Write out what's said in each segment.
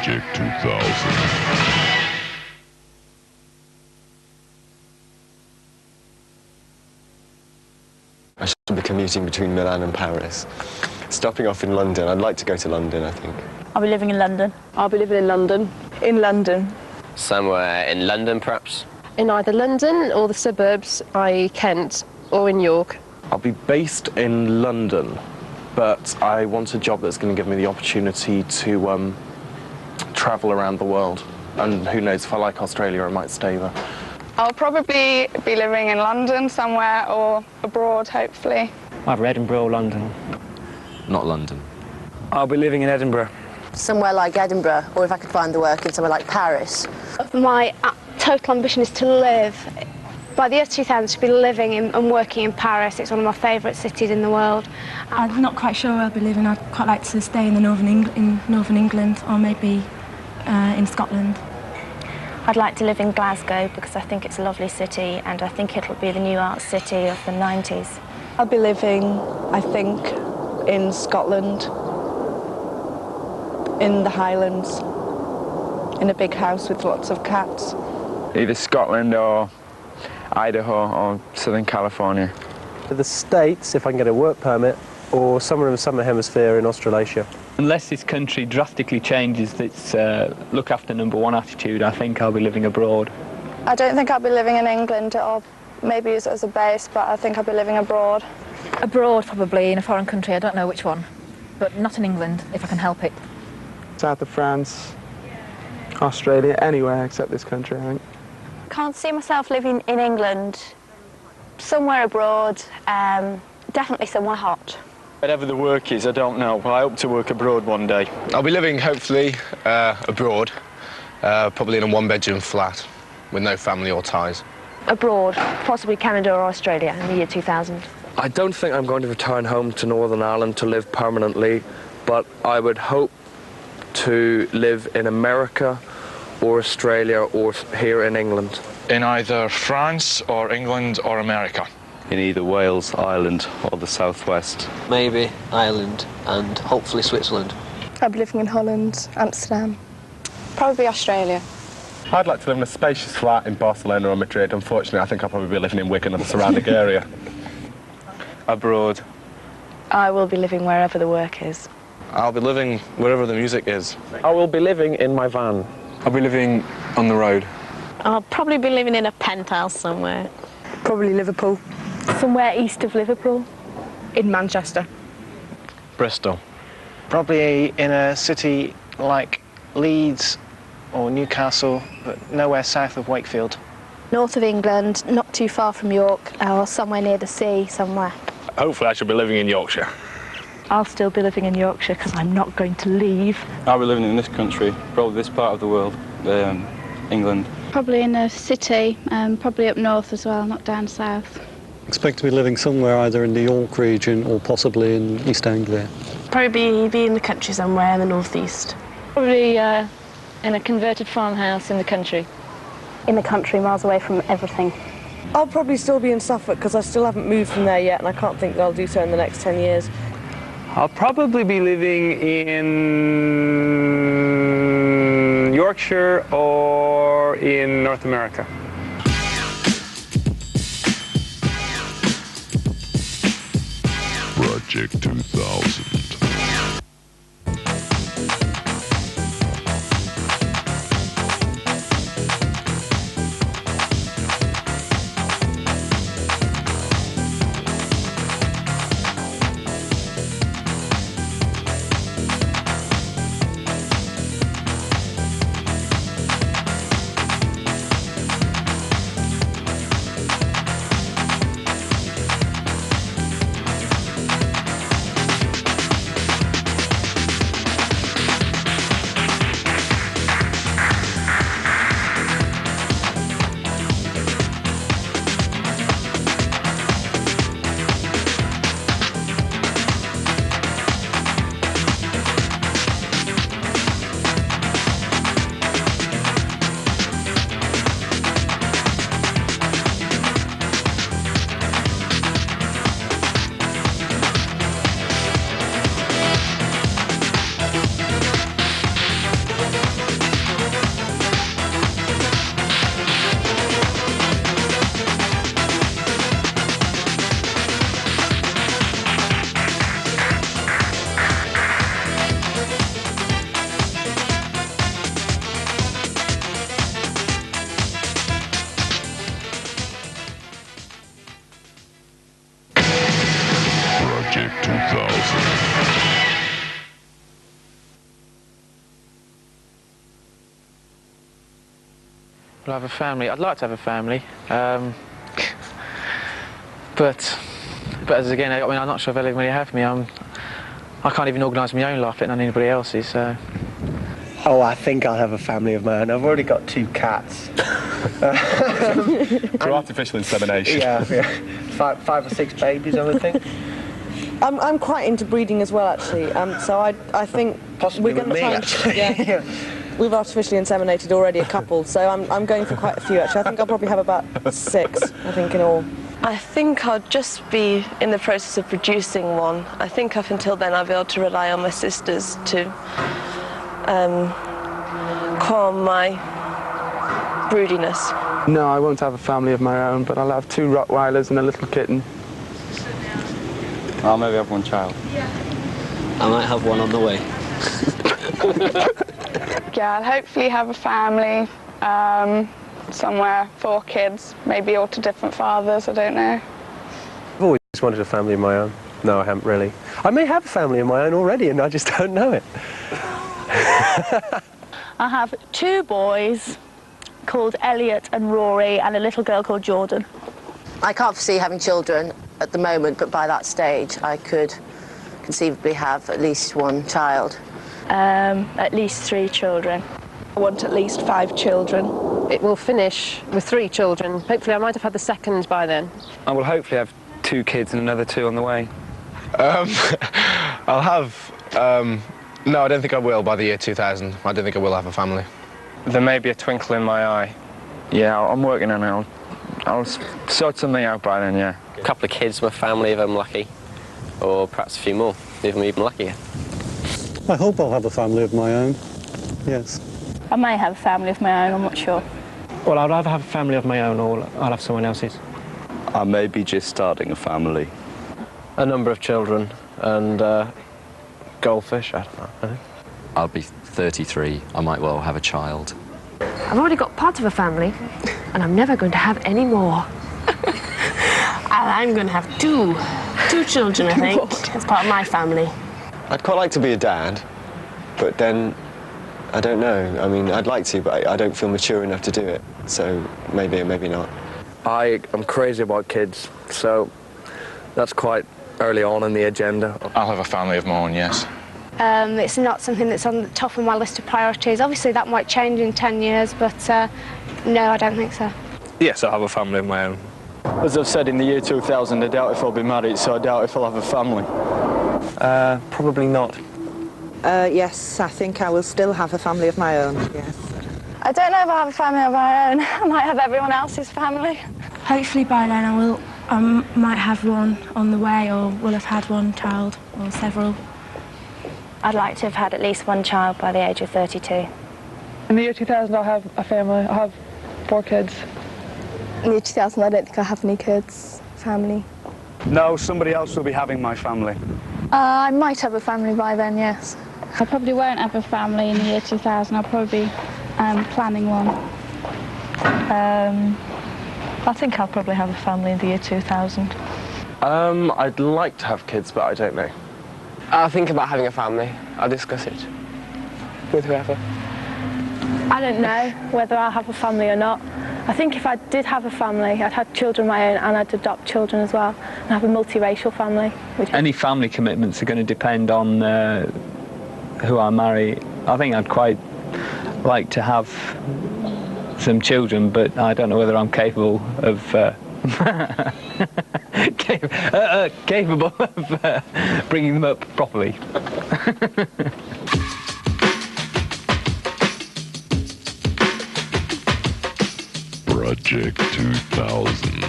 Project 2000. I should be commuting between Milan and Paris. Stopping off in London. I'd like to go to London, I think. I'll be living in London. I'll be living in London. In London. Somewhere in London, perhaps. In either London or the suburbs, i.e. Kent, or in York. I'll be based in London, but I want a job that's going to give me the opportunity to travel around the world. And who knows, if I like Australia, I might stay there. I'll probably be living in London somewhere or abroad, hopefully. Either Edinburgh or London. Not London. I'll be living in Edinburgh. Somewhere like Edinburgh, or if I could find the work in somewhere like Paris. My total ambition is to live, by the year 2000, to be living and working in Paris. It's one of my favourite cities in the world. I'm not quite sure where I'll be living. I'd quite like to stay in the northern England, or maybe in Scotland. I'd like to live in Glasgow because I think it's a lovely city and I think it'll be the new art city of the 90s. I'll be living, I think, in Scotland, in the Highlands, in a big house with lots of cats. Either Scotland or Idaho or Southern California. The States, if I can get a work permit, or somewhere in the Southern Hemisphere in Australasia. Unless this country drastically changes its look after number one attitude, I think I'll be living abroad. I don't think I'll be living in England, or maybe as a base, but I think I'll be living abroad. Abroad, probably, in a foreign country. I don't know which one, but not in England, if I can help it. South of France, Australia, anywhere except this country, I think. Can't see myself living in England. Somewhere abroad, definitely somewhere hot. Whatever the work is, I don't know, but I hope to work abroad one day. I'll be living, hopefully, abroad, probably in a one-bedroom flat with no family or ties. Abroad, possibly Canada or Australia in the year 2000. I don't think I'm going to return home to Northern Ireland to live permanently, but I would hope to live in America or Australia or here in England. In either France or England or America. In either Wales, Ireland or the southwest. Maybe Ireland and hopefully Switzerland. I'll be living in Holland, Amsterdam. Probably Australia. I'd like to live in a spacious flat in Barcelona or Madrid. Unfortunately, I think I'll probably be living in Wigan and the surrounding area. Abroad. I will be living wherever the work is. I'll be living wherever the music is. I will be living in my van. I'll be living on the road. I'll probably be living in a penthouse somewhere. Probably Liverpool. Somewhere east of Liverpool. In Manchester. Bristol. Probably in a city like Leeds or Newcastle, but nowhere south of Wakefield. North of England, not too far from York, or somewhere near the sea, somewhere. Hopefully I should be living in Yorkshire. I'll still be living in Yorkshire because I'm not going to leave. I'll be living in this country, probably this part of the world, England. Probably in a city, probably up north as well, not down south. Expect to be living somewhere either in the York region or possibly in East Anglia. Probably be in the country somewhere in the northeast. Probably in a converted farmhouse in the country. In the country, miles away from everything. I'll probably still be in Suffolk because I still haven't moved from there yet and I can't think that I'll do so in the next 10 years. I'll probably be living in Yorkshire or in North America. Project 2000. will have a family. I'd like to have a family, but as again, I mean, I'm not sure if they'll really have me. I can't even organise my own life, let alone anybody else's. So. Oh, I think I'll have a family of my own. I've already got 2 cats. Through artificial insemination. Yeah. 5 or 6 babies, I would think. I'm quite into breeding as well, actually. So I think possibly we're going to try actually. Yeah. We've artificially inseminated already a couple, so I'm going for quite a few, actually. I think I'll probably have about 6, I think, in all. I think I'll just be in the process of producing one. I think up until then I'll be able to rely on my sisters to calm my broodiness. No, I won't have a family of my own, but I'll have 2 Rottweilers and a little kitten. I'll maybe have 1 child. I might have one on the way. Yeah, I'll hopefully have a family somewhere, 4 kids, maybe all to different fathers, I don't know. I've always wanted a family of my own. No, I haven't really. I may have a family of my own already and I just don't know it. I have 2 boys called Elliot and Rory and a little girl called Jordan. I can't foresee having children at the moment, but by that stage I could conceivably have at least 1 child. At least 3 children. I want at least 5 children. It will finish with 3 children. Hopefully I might have had the second by then. I will hopefully have 2 kids and another 2 on the way. I'll have... no, I don't think I will by the year 2000. I don't think I will have a family. There may be a twinkle in my eye. Yeah, I'm working on it. I'll sort something out by then, yeah. A couple of kids, my family, if I'm lucky. Or perhaps a few more, if I'm even luckier. I hope I'll have a family of my own, yes. I may have a family of my own, I'm not sure. Well, I'd either have a family of my own or I'll have someone else's. I may be just starting a family. A number of children and goldfish, I don't know, I think. I'll be 33, I might well have a child. I've already got part of a family, and I'm never going to have any more. I'm going to have 2 children, I think, as part of my family. I'd quite like to be a dad, but then, I don't know. I mean, I'd like to, but I don't feel mature enough to do it. So maybe or maybe not. I am crazy about kids, so that's quite early on in the agenda. I'll have a family of my own, yes. It's not something that's on the top of my list of priorities. Obviously, that might change in 10 years, but no, I don't think so. Yes, I'll have a family of my own. As I've said, in the year 2000, I doubt if I'll be married, so I doubt if I'll have a family. Probably not. Yes, I think I will still have a family of my own, yes. I don't know if I'll have a family of my own. I might have everyone else's family. Hopefully by then I might have one on the way, or will have had 1 child, or several. I'd like to have had at least 1 child by the age of 32. In the year 2000, I'll have a family. I'll have 4 kids. In the year 2000, I don't think I'll have any kids, family. No, somebody else will be having my family. I might have a family by then, yes. I probably won't have a family in the year 2000. I'll probably be planning one. I think I'll probably have a family in the year 2000. I'd like to have kids, but I don't know. I'll think about having a family. I'll discuss it with whoever. I don't know whether I'll have a family or not. I think if I did have a family, I'd have children of my own and I'd adopt children as well and have a multiracial family. Any family commitments are going to depend on who I marry. I think I'd quite like to have some children, but I don't know whether I'm capable of capable of bringing them up properly. Project 2000.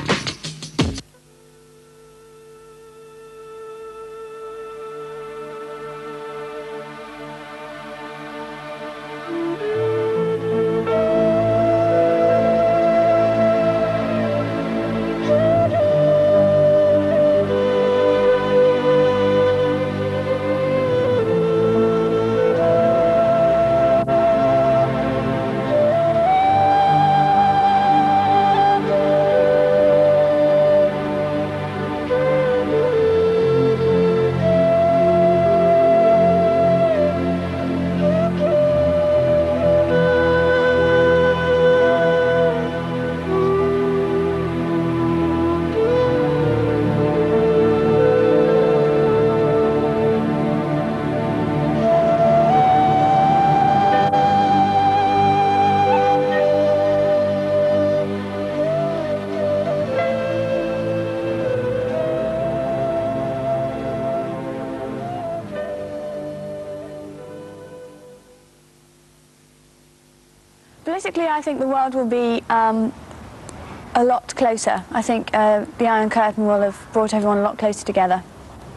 Politically, I think the world will be a lot closer. I think the Iron Curtain will have brought everyone a lot closer together.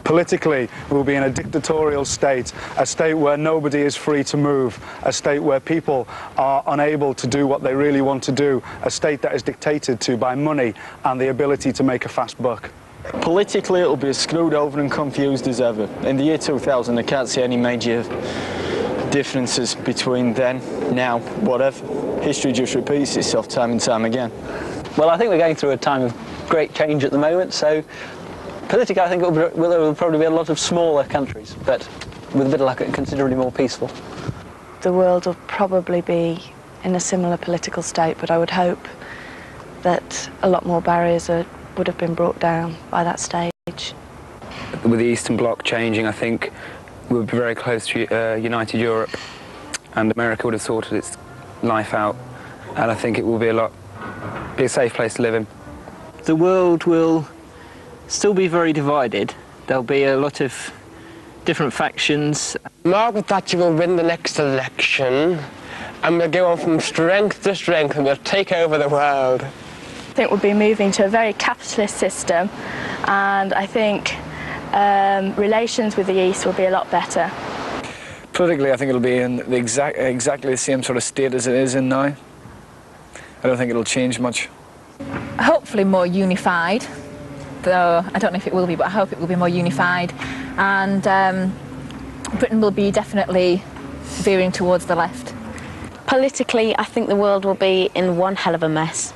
Politically, we'll be in a dictatorial state, a state where nobody is free to move, a state where people are unable to do what they really want to do, a state that is dictated to by money and the ability to make a fast buck. Politically, it'll be as screwed over and confused as ever. In the year 2000, I can't see any major differences between then, now, whatever. History just repeats itself time and time again. Well, I think we're going through a time of great change at the moment, so politically I think there will probably be a lot of smaller countries, but with a bit of luck, considerably more peaceful. The world will probably be in a similar political state, but I would hope that a lot more barriers would have been brought down by that stage. With the Eastern Bloc changing, I think we would be very close to United Europe, and America would have sorted its life out, and I think it will be a safe place to live in. The world will still be very divided. There'll be a lot of different factions. Margaret Thatcher will win the next election, and we'll go on from strength to strength, and we'll take over the world. I think we'll be moving to a very capitalist system, and I think relations with the East will be a lot better. Politically, I think it'll be in exactly the same sort of state as it is in now. I don't think it'll change much. Hopefully more unified, though I don't know if it will be, but I hope it will be more unified. And Britain will be definitely veering towards the left. Politically, I think the world will be in one hell of a mess.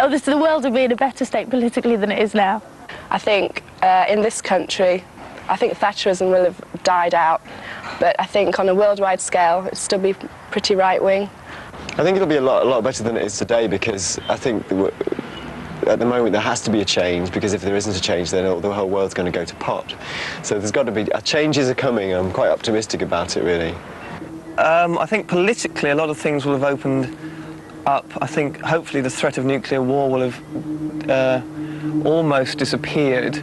Obviously, the world will be in a better state politically than it is now. I think in this country, I think Thatcherism will have died out, but I think on a worldwide scale, it'll still be pretty right-wing. I think it'll be a lot better than it is today, because I think at the moment there has to be a change, because if there isn't a change, then the whole world's going to go to pot. So there's got to be changes are coming. I'm quite optimistic about it, really. I think politically a lot of things will have opened up. I think hopefully the threat of nuclear war will have almost disappeared.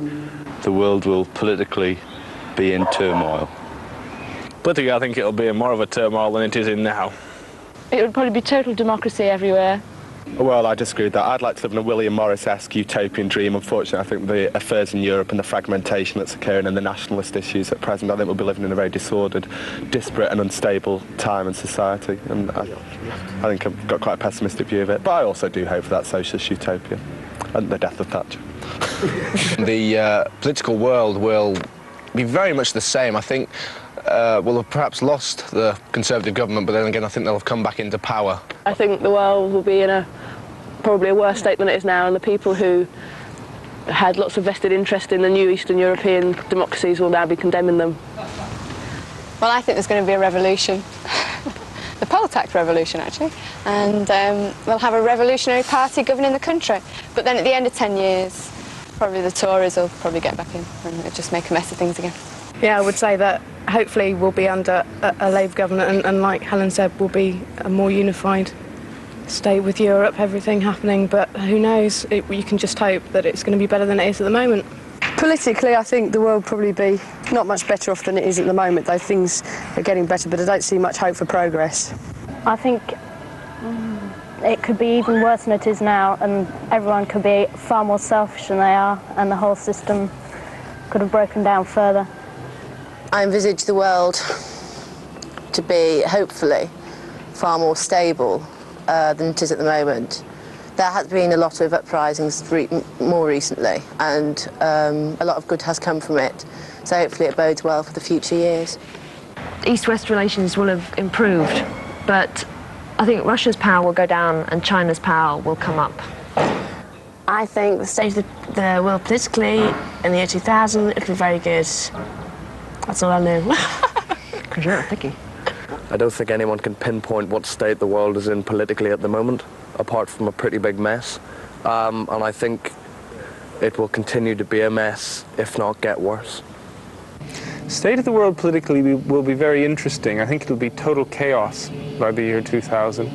The world will politically be in turmoil. Politically, I think it'll be in more of a turmoil than it is in now. It would probably be total democracy everywhere. Well, I disagree with that. I'd like to live in a William Morris-esque utopian dream. Unfortunately, I think the affairs in Europe and the fragmentation that's occurring and the nationalist issues at present, I think we'll be living in a very disordered, disparate and unstable time and society. And I think I've got quite a pessimistic view of it. But I also do hope for that socialist utopia and the death of Thatcher. The political world will be very much the same. I think we'll have perhaps lost the Conservative government, but then again I think they'll have come back into power. I think the world will be in probably a worse state than it is now, and the people who had lots of vested interest in the new Eastern European democracies will now be condemning them. Well, I think there's going to be a revolution. The poll tax revolution, actually. And we'll have a revolutionary party governing the country. But then at the end of 10 years, probably the Tories will probably get back in and just make a mess of things again. Yeah, I would say that hopefully we'll be under a Labour government, and like Helen said, we'll be a more unified state with Europe, everything happening, but who knows, you can just hope that it's going to be better than it is at the moment. Politically, I think the world will probably be not much better off than it is at the moment, though things are getting better, but I don't see much hope for progress. I think it could be even worse than it is now, and everyone could be far more selfish than they are, and the whole system could have broken down further. I envisage the world to be, hopefully, far more stable than it is at the moment. There has been a lot of uprisings more recently, and a lot of good has come from it. So hopefully it bodes well for the future years. East-West relations will have improved, but I think Russia's power will go down and China's power will come up. I think the state of the world politically in the year 2000, it'll be very good. That's all I know. Because you're a thicky. I don't think anyone can pinpoint what state the world is in politically at the moment, apart from a pretty big mess. And I think it will continue to be a mess, if not get worse. State of the world politically will be very interesting. I think it'll be total chaos by the year 2000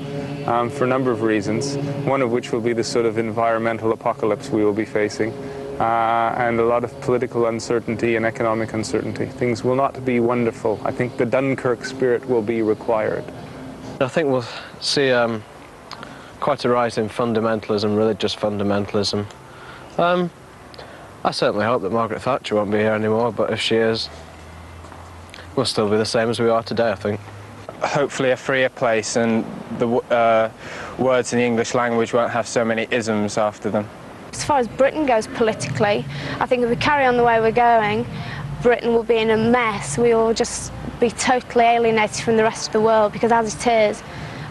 for a number of reasons, one of which will be the sort of environmental apocalypse we will be facing. And a lot of political uncertainty and economic uncertainty. Things will not be wonderful. I think the Dunkirk spirit will be required. I think we'll see quite a rise in fundamentalism, religious fundamentalism. I certainly hope that Margaret Thatcher won't be here anymore, but if she is, we'll still be the same as we are today, I think. Hopefully a freer place, and the words in the English language won't have so many isms after them. As far as Britain goes politically, I think if we carry on the way we're going, Britain will be in a mess. We will just be totally alienated from the rest of the world, because as it is,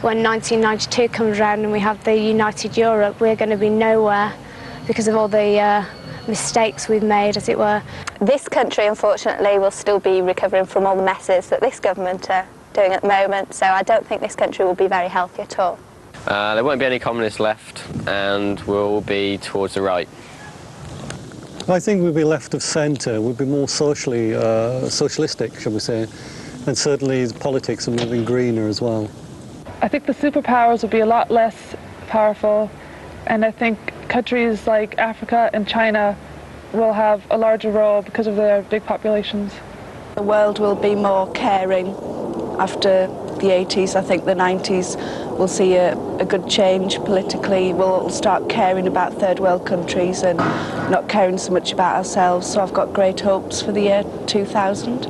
when 1992 comes around and we have the united Europe, we're going to be nowhere because of all the mistakes we've made, as it were. This country, unfortunately, will still be recovering from all the messes that this government are doing at the moment, so I don't think this country will be very healthy at all. There won't be any communists left, and we'll be towards the right. I think we'll be left of centre. We'll be more socially socialistic, shall we say, and certainly politics are moving greener as well. I think the superpowers will be a lot less powerful, and I think countries like Africa and China will have a larger role because of their big populations. The world will be more caring after the 80s. I think the 90s will see a good change politically. We'll start caring about third world countries and not caring so much about ourselves, so I've got great hopes for the year 2000.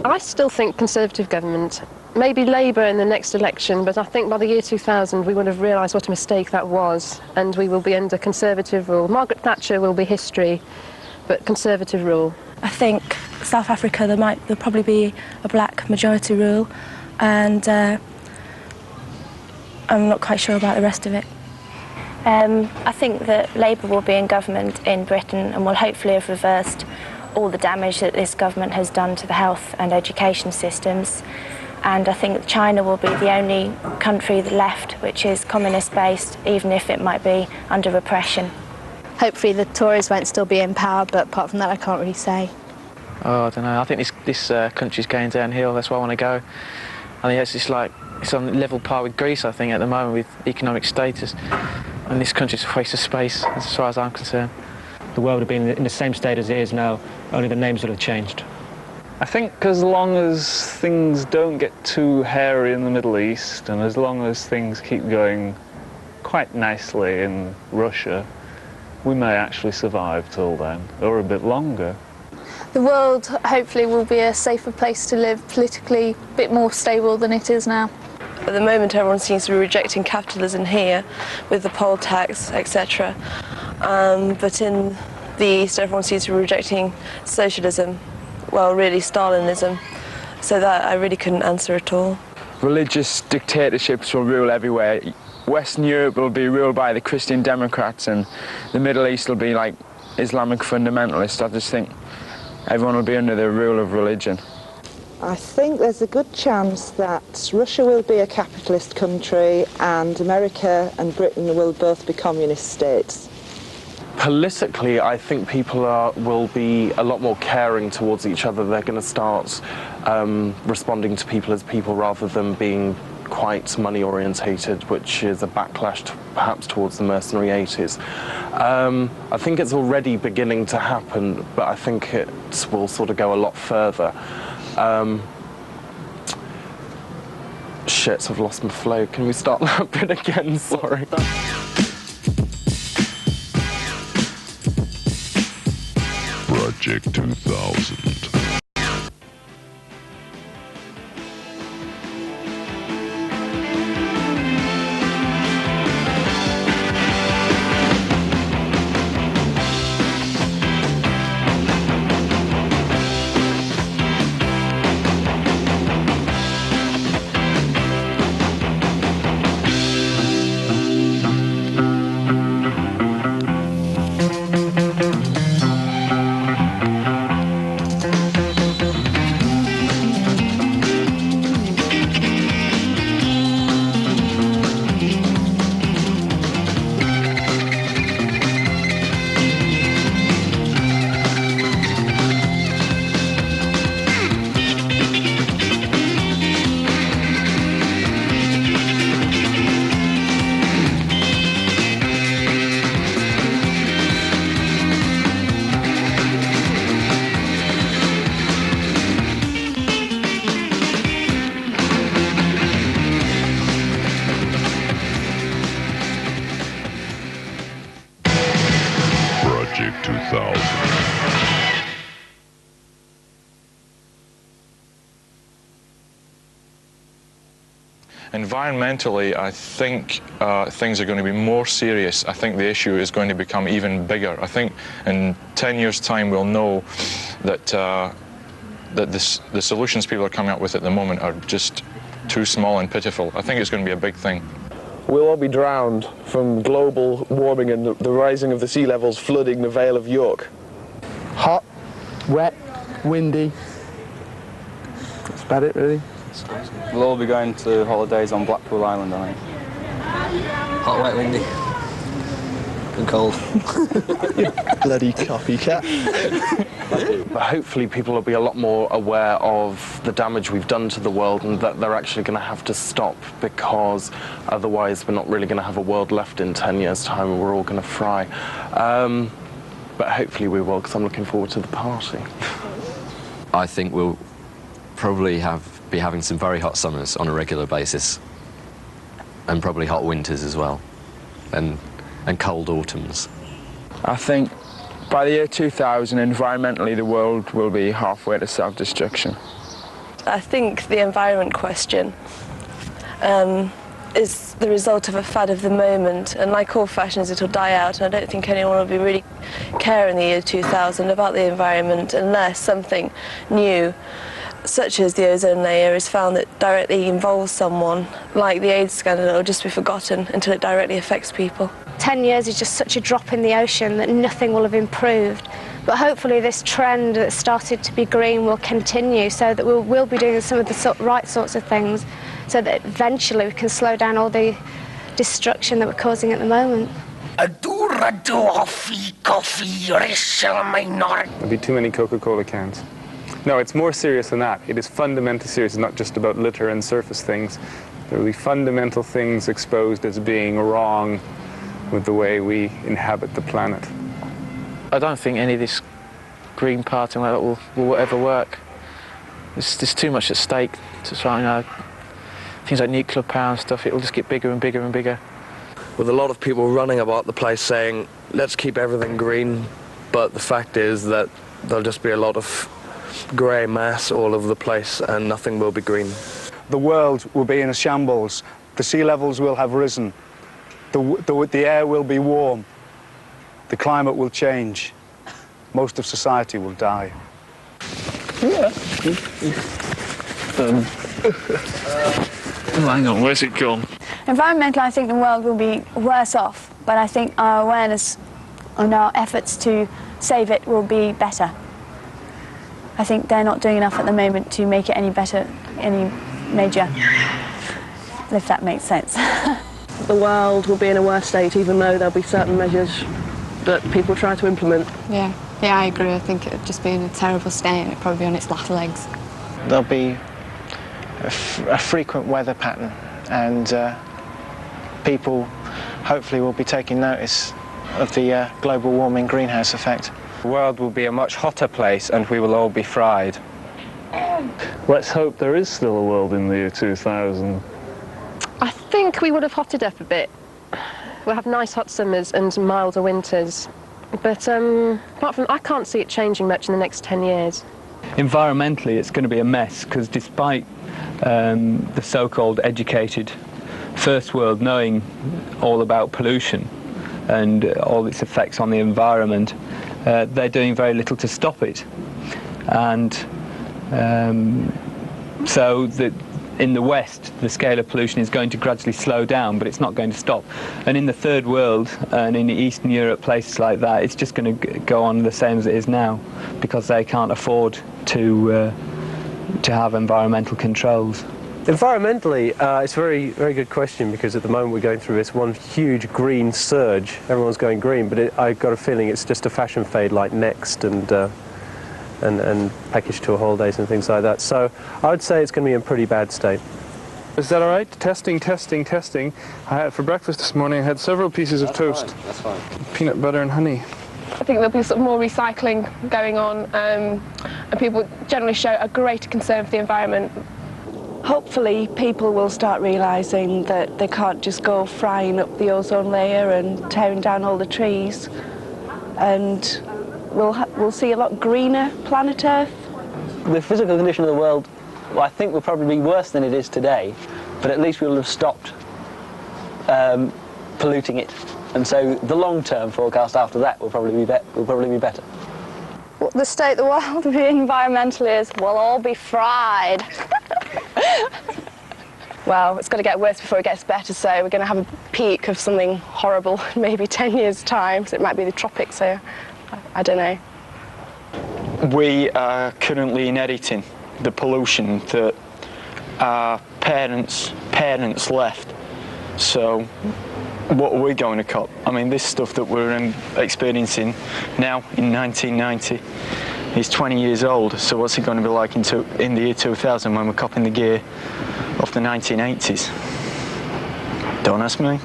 I still think Conservative government, maybe Labour in the next election, but I think by the year 2000 we would have realised what a mistake that was, and we will be under Conservative rule. Margaret Thatcher will be history, but Conservative rule. I think South Africa, there'll probably be a black majority rule, and I'm not quite sure about the rest of it. I think that Labour will be in government in Britain and will hopefully have reversed all the damage that this government has done to the health and education systems. And I think China will be the only country left which is communist-based, even if it might be under repression. Hopefully the Tories won't still be in power, but apart from that I can't really say. Oh, I don't know. I think this country's going downhill. That's where I want to go. I think it's just like it's on level par with Greece, I think, at the moment with economic status. And this country's a waste of space, as far as I'm concerned. The world would be in the same state as it is now, only the names would have changed. I think as long as things don't get too hairy in the Middle East, and as long as things keep going quite nicely in Russia, we may actually survive till then, or a bit longer. The world hopefully will be a safer place to live, politically a bit more stable than it is now. At the moment everyone seems to be rejecting capitalism here with the poll tax, etc. But in the East everyone seems to be rejecting socialism, well really Stalinism, so that I really couldn't answer at all. Religious dictatorships will rule everywhere. Western Europe will be ruled by the Christian Democrats, and the Middle East will be like Islamic fundamentalists. I just think everyone will be under the rule of religion. I think there's a good chance that Russia will be a capitalist country and America and Britain will both be communist states. Politically, I think people will be a lot more caring towards each other. They're going to start responding to people as people rather than being quite money-orientated, which is a backlash perhaps towards the mercenary 80s. I think it's already beginning to happen, but I think it will sort of go a lot further. Shit, I've lost my flow. Can we start that bit again? Sorry. Project 2000. Environmentally, I think things are going to be more serious. I think the issue is going to become even bigger. I think in 10 years' time we'll know that, the solutions people are coming up with at the moment are just too small and pitiful. I think it's going to be a big thing. We'll all be drowned from global warming and the rising of the sea levels flooding the Vale of York. Hot, wet, windy. That's about it, really. We'll all be going to holidays on Blackpool Island, I think. Hot, wet, windy. And cold. Bloody copycat. But hopefully people will be a lot more aware of the damage we've done to the world and that they're actually going to have to stop, because otherwise we're not really going to have a world left in 10 years' time and we're all going to fry. But hopefully we will, because I'm looking forward to the party. I think we'll probably be having some very hot summers on a regular basis, and probably hot winters as well, and cold autumns. I think by the year 2000, environmentally, the world will be halfway to self-destruction. I think the environment question is the result of a fad of the moment, and like all fashions, it'll die out, and I don't think anyone will be really care in the year 2000 about the environment unless something new, such as the ozone layer, is found that directly involves someone. Like the AIDS scandal, it'll just be forgotten until it directly affects people. 10 years is just such a drop in the ocean that nothing will have improved. But hopefully this trend that started to be green will continue, so that we'll be doing some of the right sorts of things, so that eventually we can slow down all the destruction that we're causing at the moment. There'll be too many Coca-Cola cans. No, it's more serious than that. It is fundamentally serious. It's not just about litter and surface things. There will be fundamental things exposed as being wrong with the way we inhabit the planet. I don't think any of this green party like that will ever work. There's too much at stake to try, you know, things like nuclear power and stuff. It will just get bigger and bigger and bigger. With a lot of people running about the place saying, let's keep everything green, but the fact is that there'll just be a lot of grey mass all over the place and nothing will be green. The world will be in a shambles. The sea levels will have risen. The air will be warm. The climate will change. Most of society will die. Hang on, where's it gone? Environmentally, I think the world will be worse off, but I think our awareness and our efforts to save it will be better. I think they're not doing enough at the moment to make it any better, any major, if that makes sense. The world will be in a worse state, even though there'll be certain measures that people try to implement. Yeah, I agree. I think it'd just be in a terrible state, and it'd probably be on its latter legs. There'll be a frequent weather pattern, and people hopefully will be taking notice of the global warming greenhouse effect. The world will be a much hotter place and we will all be fried. Let's hope there is still a world in the year 2000. I think we would have hotted up a bit. We'll have nice hot summers and milder winters. But apart from, I can't see it changing much in the next 10 years. Environmentally, it's going to be a mess, because despite the so-called educated first world knowing all about pollution and all its effects on the environment, they're doing very little to stop it. And so in the West, the scale of pollution is going to gradually slow down, but it's not going to stop. And in the third world, and in Eastern Europe, places like that, it's just going to go on the same as it is now, because they can't afford to have environmental controls. Environmentally, it's a very, very good question, because at the moment we're going through this one huge green surge. Everyone's going green, but I've got a feeling it's just a fashion fade like Next and package tour holidays and things like that. So I would say it's going to be in a pretty bad state. Is that all right? Testing, testing, testing. For breakfast this morning I had several pieces of toast. Fine. That's fine. Peanut butter and honey. I think there'll be sort of more recycling going on, and people generally show a greater concern for the environment. Hopefully people will start realising that they can't just go frying up the ozone layer and tearing down all the trees, and we'll see a lot greener planet Earth. The physical condition of the world, well, I think will probably be worse than it is today, but at least we'll have stopped polluting it. And so the long-term forecast after that will probably be better. Well, the state the world will be environmentally is we'll all be fried. Well, it's going to get worse before it gets better, so we're going to have a peak of something horrible in maybe 10 years' time. So it might be the tropics here. I don't know. We are currently inheriting the pollution that our parents left. So what are we going to cop? I mean, this stuff that we're experiencing now in 1990 is 20 years old. So what's it going to be like in the year 2000 when we're copping the gear of the 1980s? Don't ask me.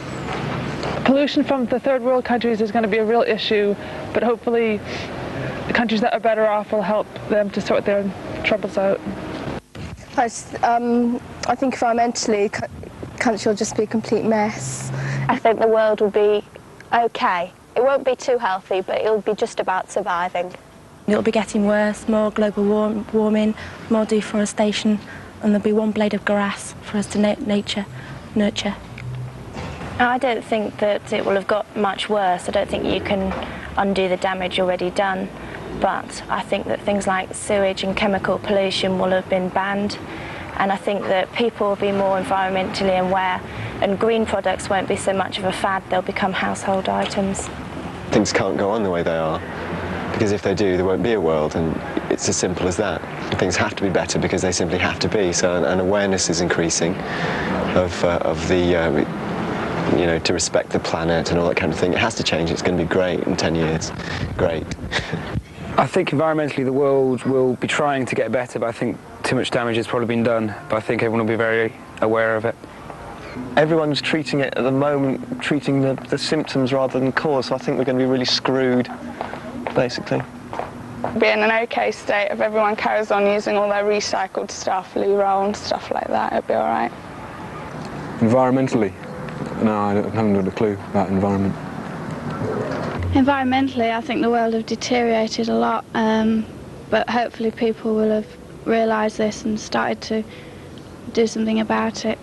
Pollution from the third world countries is going to be a real issue, but hopefully the countries that are better off will help them to sort their troubles out. I think environmentally, the country will just be a complete mess. I think the world will be okay. It won't be too healthy, but it'll be just about surviving. It'll be getting worse, more global warming, more deforestation, and there'll be one blade of grass for us to nurture. I don't think that it will have got much worse. I don't think you can undo the damage already done, but I think that things like sewage and chemical pollution will have been banned, and I think that people will be more environmentally aware, and green products won't be so much of a fad, they'll become household items. Things can't go on the way they are, because if they do, there won't be a world, and it's as simple as that. Things have to be better because they simply have to be. So an awareness is increasing of the, you know, to respect the planet and all that kind of thing. It has to change. It's going to be great in 10 years. Great. I think environmentally the world will be trying to get better, but I think too much damage has probably been done. But I think everyone will be very aware of it. Everyone's treating it at the moment, treating the symptoms rather than cause, so I think we're going to be really screwed, basically. Be in an okay state if everyone carries on using all their recycled stuff, loo roll and stuff like that, it'll be all right. Environmentally? No, I haven't got a clue about environment. Environmentally, I think the world have deteriorated a lot, but hopefully people will have realised this and started to do something about it.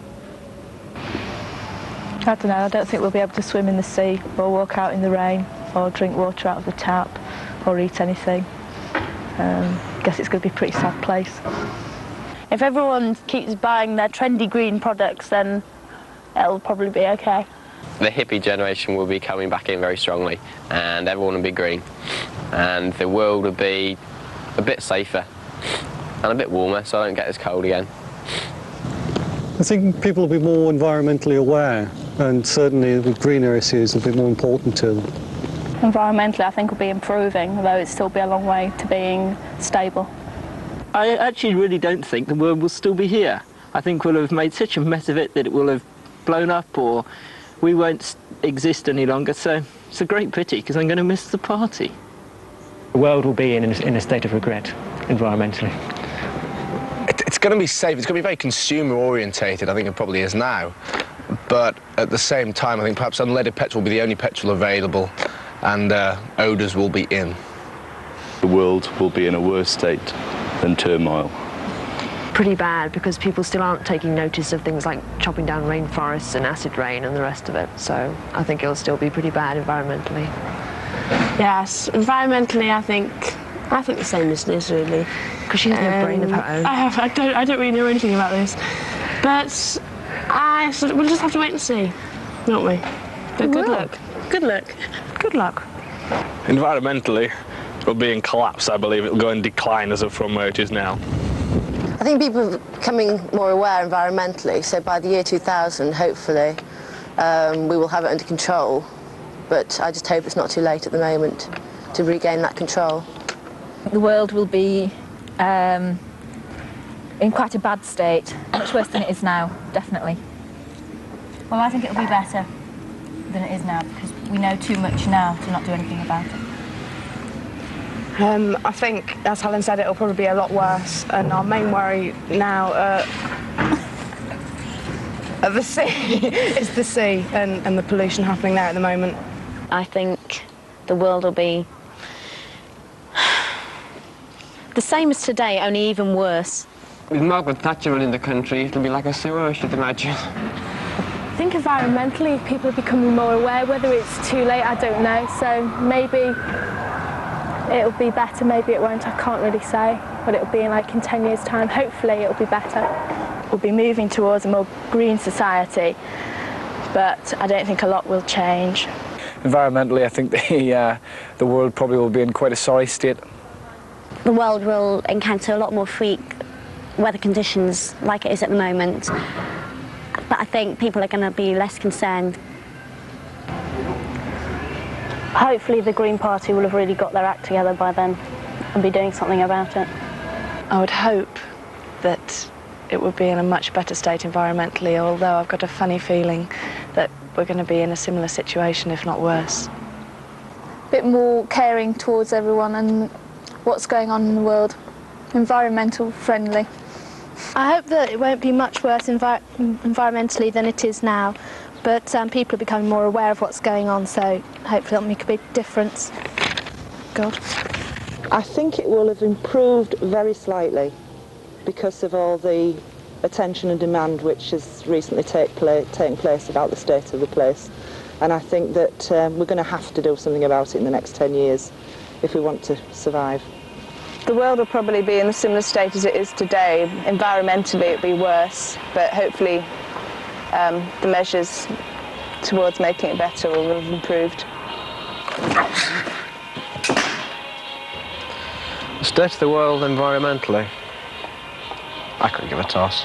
I don't know, I don't think we'll be able to swim in the sea or walk out in the rain or drink water out of the tap or eat anything. I guess it's going to be a pretty sad place. If everyone keeps buying their trendy green products, then it'll probably be okay. The hippie generation will be coming back in very strongly, and everyone will be green, and the world will be a bit safer and a bit warmer, so I don't get as cold again. I think people will be more environmentally aware, and certainly the greener issues will be more important to them. Environmentally, I think will be improving, although it'll still be a long way to being stable. I actually really don't think the world will still be here. I think we'll have made such a mess of it that it will have blown up, or we won't exist any longer, so it's a great pity because I'm going to miss the party. The world will be in a state of regret, environmentally. It's going to be safe, it's going to be very consumer orientated, I think it probably is now. But at the same time, I think perhaps unleaded petrol will be the only petrol available, and odours will be in. The world will be in a worse state than turmoil. Pretty bad, because people still aren't taking notice of things like chopping down rainforests and acid rain and the rest of it. So I think it'll still be pretty bad environmentally. Yes, environmentally I think the same as Liz, really. Because she has no brain of her own. I don't really know anything about this. But we'll just have to wait and see, won't we? But good luck. Good luck. Good luck. Environmentally, it'll be in collapse, I believe. It'll go in decline as of from where it is now. I think people are becoming more aware environmentally, so by the year 2000, hopefully, we will have it under control. But I just hope it's not too late at the moment to regain that control. The world will be in quite a bad state, much worse than it is now, definitely. Well, I think it'll be better than it is now, because we know too much now to not do anything about it. I think, as Helen said, it'll probably be a lot worse, and our main worry now of the sea is the sea and the pollution happening there at the moment. I think the world will be the same as today, only even worse. With Margaret Thatcher running the country, it'll be like a sewer, I should imagine. I think environmentally people are becoming more aware. Whether it's too late, I don't know. So maybe it'll be better, maybe it won't. I can't really say what it'll be in 10 years' time. Hopefully it'll be better. We'll be moving towards a more green society, but I don't think a lot will change. Environmentally, I think the world probably will be in quite a sorry state. The world will encounter a lot more freak weather conditions like it is at the moment, but I think people are going to be less concerned. Hopefully the Green Party will have really got their act together by then and be doing something about it. I would hope that it would be in a much better state environmentally, although I've got a funny feeling that we're going to be in a similar situation, if not worse. A bit more caring towards everyone and what's going on in the world. Environmental friendly. I hope that it won't be much worse environmentally than it is now, but people are becoming more aware of what's going on, so hopefully that'll make a big difference. God. I think it will have improved very slightly because of all the attention and demand which has recently taken place about the state of the place. And I think that we're going to have to do something about it in the next 10 years if we want to survive. The world will probably be in a similar state as it is today. Environmentally it'll be worse, but hopefully the measures towards making it better will have improved. The state of the world environmentally, I couldn't give a toss.